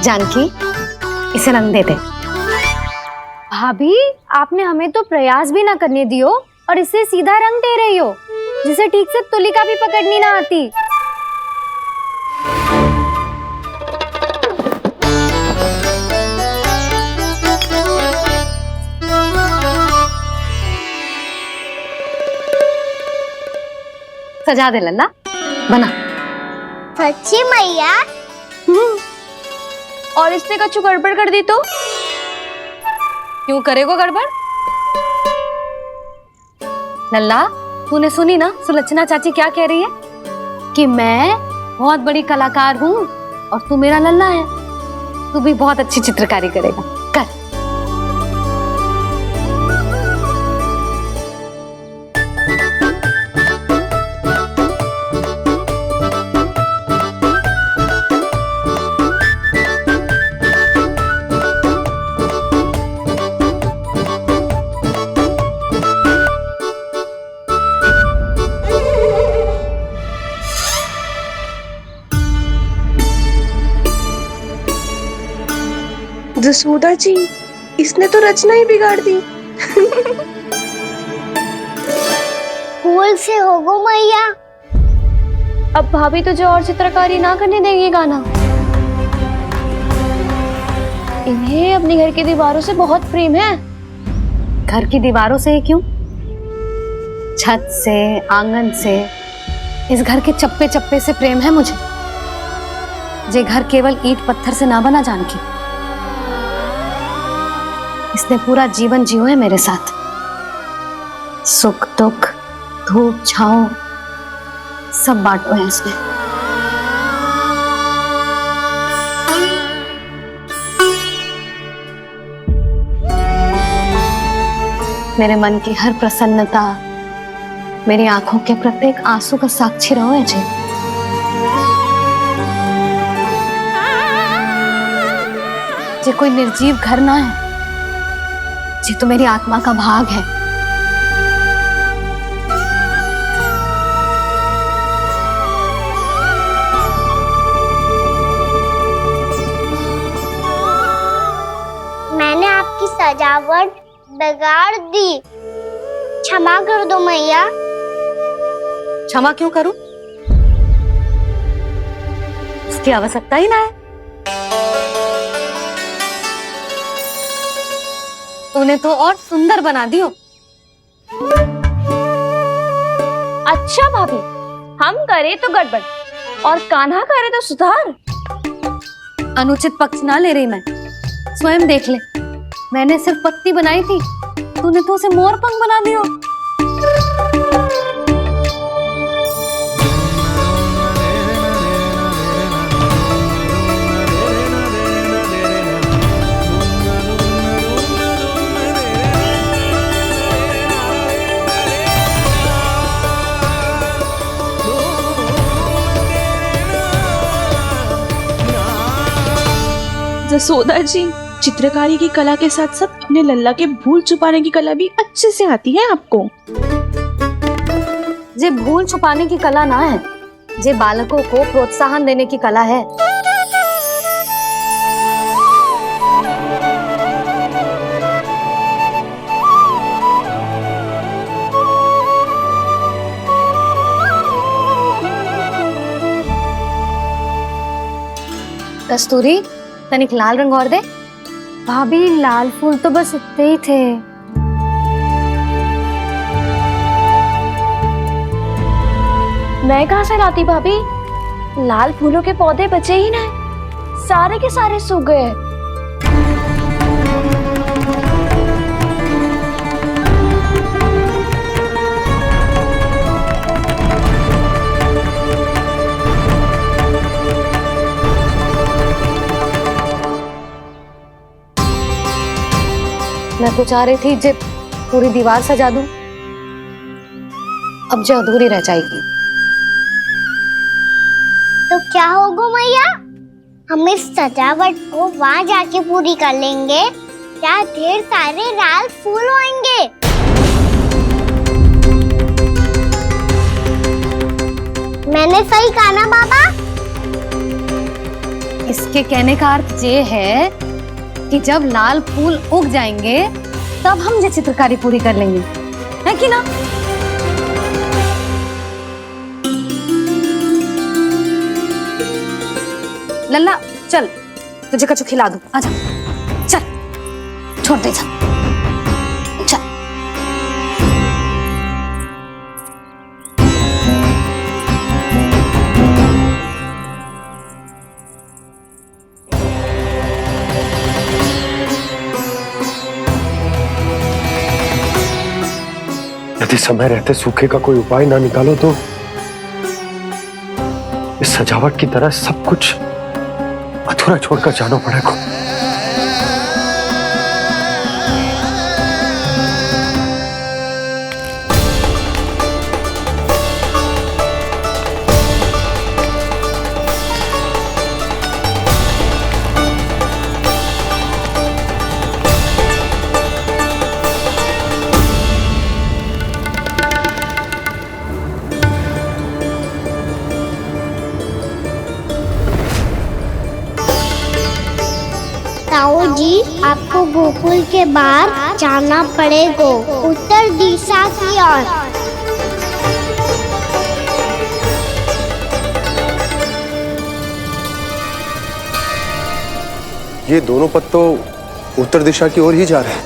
जानकी, इसे रंग दे दे। भाभी, आपने हमें तो प्रयास भी ना करने दियो और इसे सीधा रंग दे रही हो, जिसे ठीक से तुलिका भी पकड़नी ना आती। सजा दे लल्ला, बना। सच्ची मैया? और इसने कछु गड़बड़ कर दी तो? क्यों करेगो गड़बड़? लल्ला, तूने सुनी ना सुलक्षणा चाची क्या कह रही है? कि मैं बहुत बड़ी कलाकार हूँ और तू मेरा लल्ला है। तू भी बहुत अच्छी चित्रकारी करेगा, कर। जसोदा जी, इसने तो रचना ही बिगाड़ दी। फूल से होगो मैया। अब भाभी तुझे और चित्रकारी ना करने देंगे गाना। इन्हें अपने घर की दीवारों से बहुत प्रेम है। घर की दीवारों से क्यों? छत से, आंगन से, इस घर के चप्पे चप्पे से प्रेम है मुझे। ये घर केवल ईंट पत्थर से ना बना जानकी। इसने पूरा जीवन जियो है मेरे साथ। सुख दुख, धूप छांव सब बांटो है इसने। मेरे मन की हर प्रसन्नता, मेरी आंखों के प्रत्येक आंसू का साक्षी रहो है जी। ये कोई निर्जीव घर ना है, ये तो मेरी आत्मा का भाग है। मैंने आपकी सजावट बिगाड़ दी, क्षमा कर दो मैया। क्षमा क्यों करूं? उसकी आवश्यकता ही ना है। तूने तो और सुंदर बना दियो। अच्छा भाभी, हम करे तो गड़बड़ और कान्हा करे तो सुधार। अनुचित पक्ष ना ले रही मैं, स्वयं देख ले। मैंने सिर्फ पत्ती बनाई थी, तूने तो उसे मोर पंख बना दियो। जसोदा जी, चित्रकारी की कला के साथ साथ अपने लल्ला के भूल छुपाने की कला भी अच्छे से आती है आपको। ये भूल छुपाने की कला ना है, ये बालकों को प्रोत्साहन देने की कला है। कस्तूरी, तनिक लाल रंग और दे। भाभी, लाल फूल तो बस इतने ही थे। मैं कहाँ से लाती भाभी? लाल फूलों के पौधे बचे ही नहीं, सारे के सारे सूख गए। मैं तो चाह रही थी जे पूरी दीवार सजा दूं, अब जो अधूरी रह जाएगी। तो क्या होगा मैया? हम इस सजावट को वहाँ जाके पूरी कर लेंगे, क्या ढेर सारे लाल फूल होंगे। मैंने सही कहा ना बाबा? इसके कहने का अर्थ ये है कि जब लाल फूल उग जाएंगे तब हम ये चित्रकारी पूरी कर लेंगे, है कि ना? लल्ला चल, तुझे कछु खिला दूं, आजा, चल, छोड़ दे, चल, चल। यदि समय रहते सूखे का कोई उपाय ना निकालो तो इस सजावट की तरह सब कुछ अधूरा छोड़कर जाना पड़ेगा। ताऊ जी, आपको गोकुल के बाहर जाना पड़ेगा, उत्तर दिशा की ओर। ये दोनों पथ तो उत्तर दिशा की ओर ही जा रहे हैं,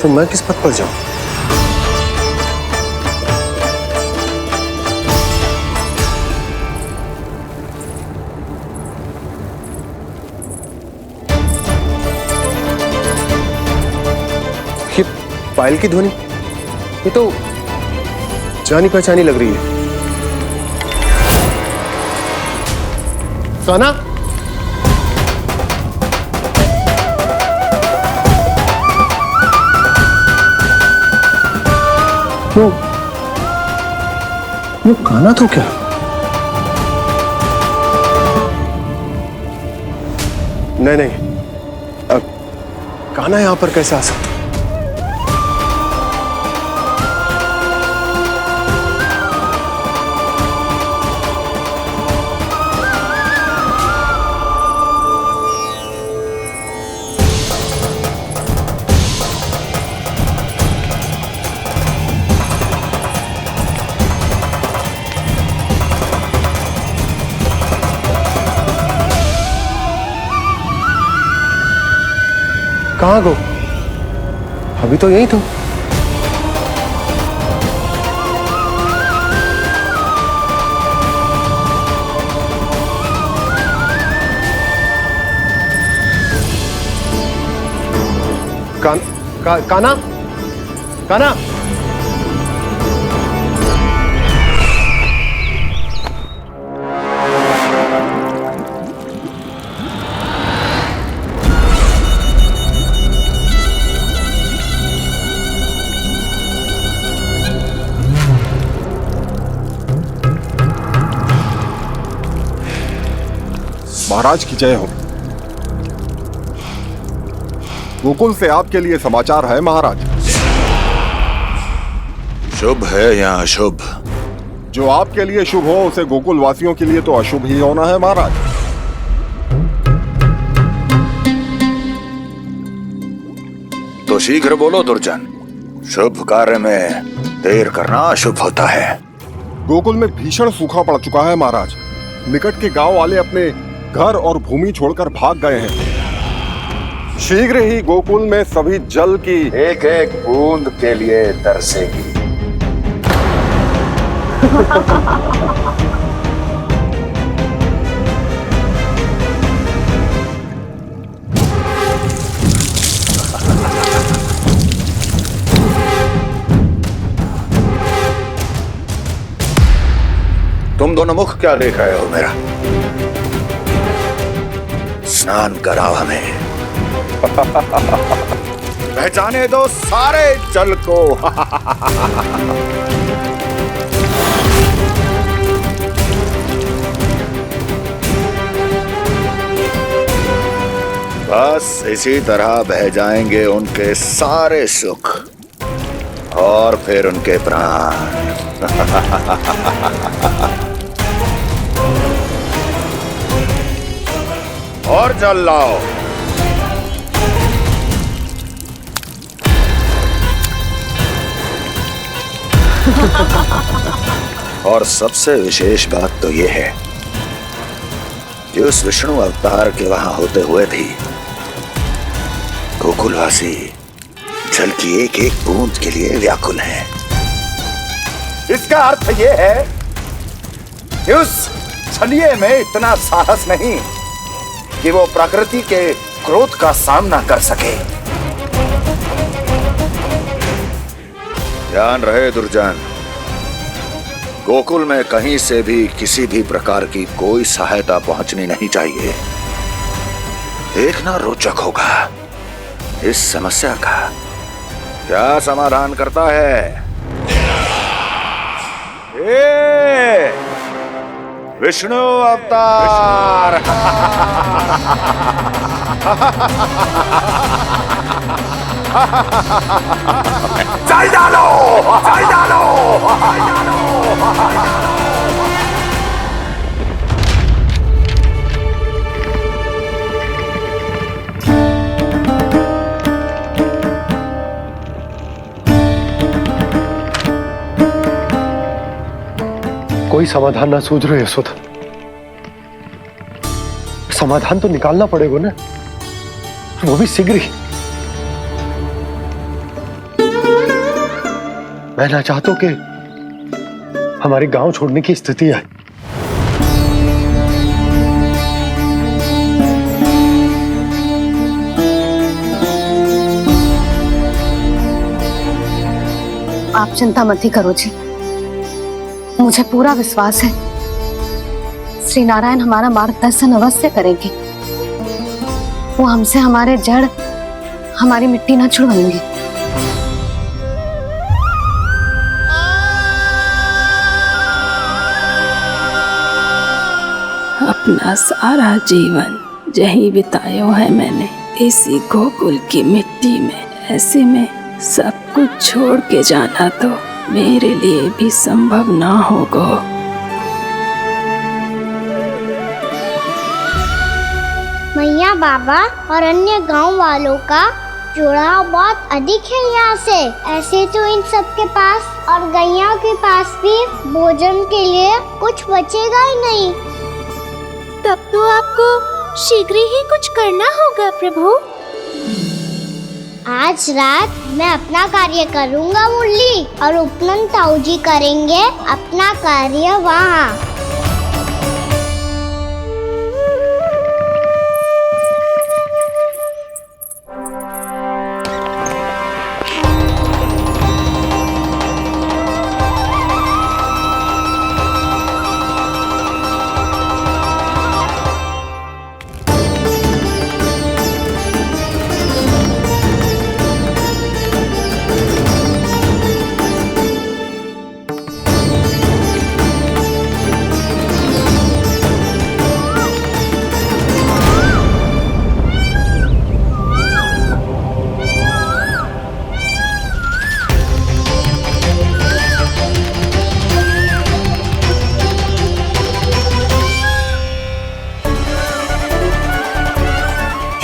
तो मैं किस पथ पर जाऊं? ये पायल की ध्वनि, ये तो जानी पहचानी लग रही है। कान्हा, वो कान्हा तो क्या? नहीं नहीं, कान्हा यहां पर कैसे आ सकता? कहाँ गो? अभी तो यही तो। कान्हा, कान्हा, महाराज की जय हो। गोकुल से आपके लिए समाचार है महाराज। शुभ है या अशुभ? जो आपके लिए शुभ हो उसे गोकुल वासियों के लिए तो अशुभ ही होना है महाराज। तो शीघ्र बोलो दुर्जन, शुभ कार्य में देर करना अशुभ होता है। गोकुल में भीषण सूखा पड़ चुका है महाराज। निकट के गांव वाले अपने घर और भूमि छोड़कर भाग गए हैं। शीघ्र ही गोकुल में सभी जल की एक एक बूंद के लिए तरसेगी। तुम दोनों मुख क्या देख रहे हो मेरा? स्नान कराओ हमें। पहचाने दो सारे जल को। बस इसी तरह बह जाएंगे उनके सारे सुख और फिर उनके प्राण। और जल लाओ। और सबसे विशेष बात तो यह है कि उस विष्णु अवतार के वहां होते हुए भी गोकुलवासी जल की एक एक बूंद के लिए व्याकुल हैं। इसका अर्थ यह है कि उस छलिए में इतना साहस नहीं कि वो प्रकृति के क्रोध का सामना कर सके। ध्यान रहे दुर्जन, गोकुल में कहीं से भी किसी भी प्रकार की कोई सहायता पहुंचनी नहीं चाहिए। देखना रोचक होगा इस समस्या का क्या समाधान करता है। ए, विष्णु अवतार। जल डालो, जल डालो, जल डालो। कोई समाधान ना सूझ रहे यशोदा। समाधान तो निकालना पड़ेगा ना, वो भी शीघ्र ही। मैं ना चाहता कि हमारे गांव छोड़ने की स्थिति आए। आप चिंता मत ही करो जी, मुझे पूरा विश्वास है श्री नारायण हमारा मार्गदर्शन अवश्य करेंगे। वो हमसे हमारे जड़, हमारी मिट्टी न छुड़वाएंगे। अपना सारा जीवन यही बितायो है मैंने, इसी गोकुल की मिट्टी में। ऐसे में सब कुछ छोड़ के जाना तो मेरे लिए भी संभव ना होगा। मैया बाबा और अन्य गांव वालों का जुड़ाव बहुत अधिक है यहाँ से। ऐसे तो इन सब के पास और गैया के पास भी भोजन के लिए कुछ बचेगा ही नहीं। तब तो आपको शीघ्र ही कुछ करना होगा प्रभु। आज रात मैं अपना कार्य करूँगा मुरली, और उपनंद ताऊ जी करेंगे अपना कार्य वहाँ।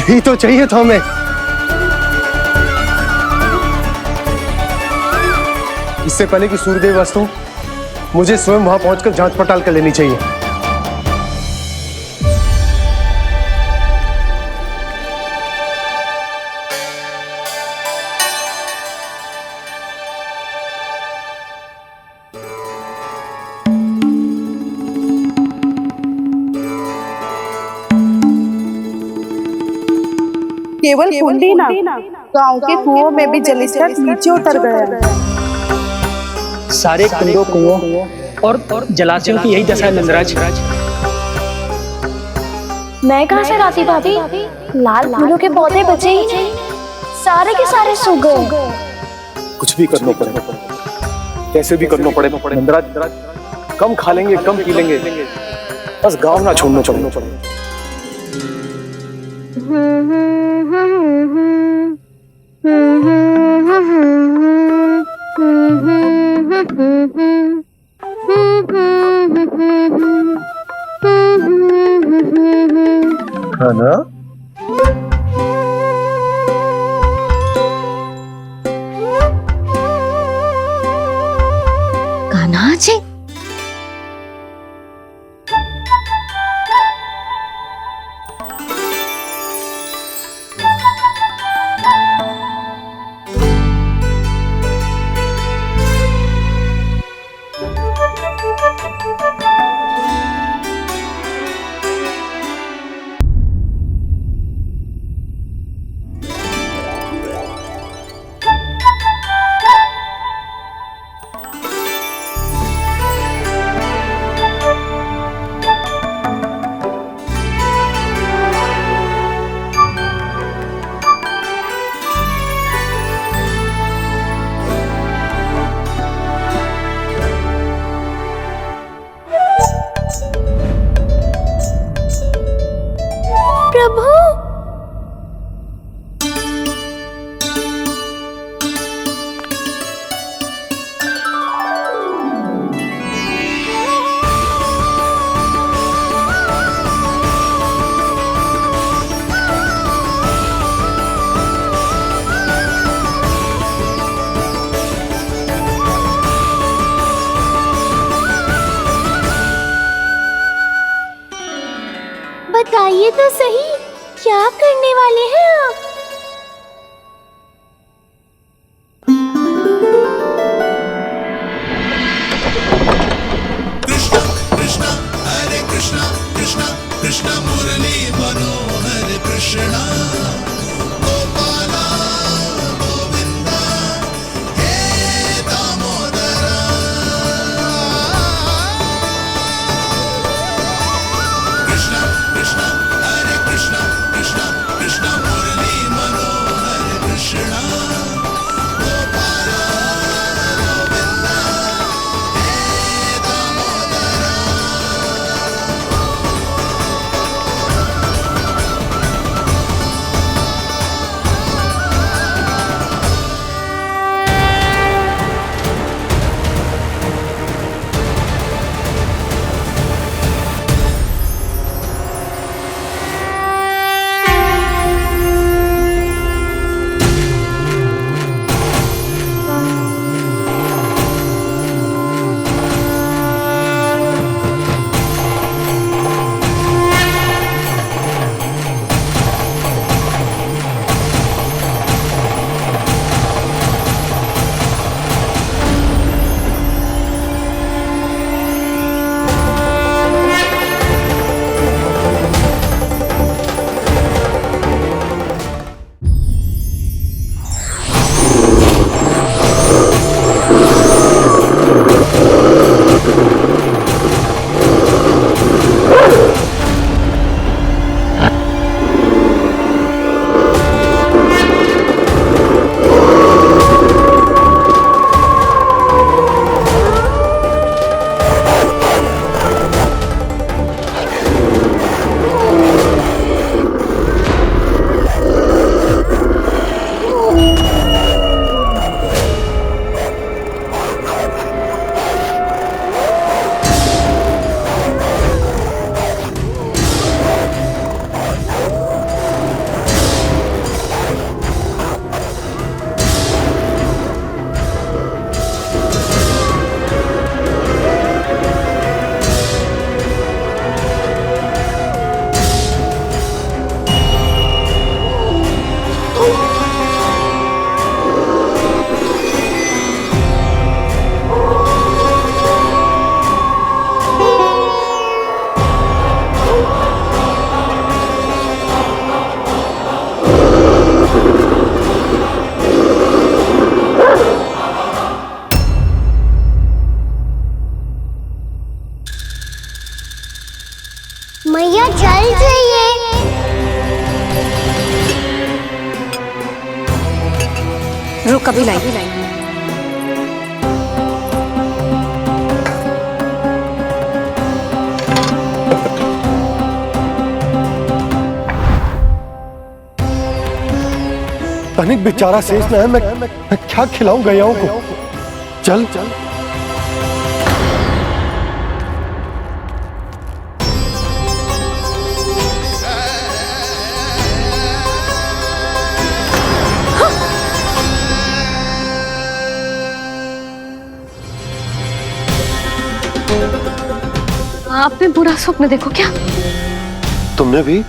यही तो चाहिए था हमें। इससे पहले कि सूर्यदेव अस्त हो, मुझे स्वयं वहां पहुंचकर जांच पड़ताल कर लेनी चाहिए। केवल कुंडी ना, गांव के कुओं में भी जलस्तर नीचे उतर गया। सारे कुंडों, कुओं और जलाशयों की यही दशा है नंदराज। मैं कहाँ से लाती भाभी? लाल फूलों के पौधे बचे ही नहीं, सारे के सारे सूख गए। कुछ भी करना पड़े, कैसे भी करना पड़े नंदराज। कम खा लेंगे, कम पी लेंगे, बस गांव ना छोड़ना चाहिए। था ना? कान्हा जी, प्रभु, बताइए तो सही, क्या करने वाले हैं आप? मैया चल जाइए। रुक, अभी लाई। तनिक बेचारा शेष न है, मैं क्या खिलाऊं गैयाओं को? चल चल। आपने बुरा स्वप्न देखो क्या? तुमने भी?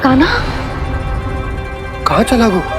काना? कहाँ चला वो?